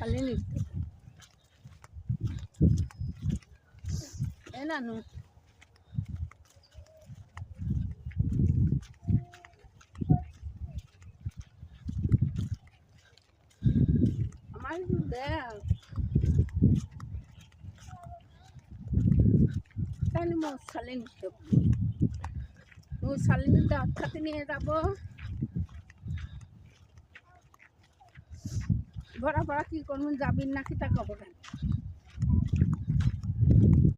শালিনী এ নানু আমার দেখ তাহলে মোর শালিনী মোর শালিনীটা খাতে নিয়ে যাবো ভরা ভরা কি করবো যাবি নাকি তা খবর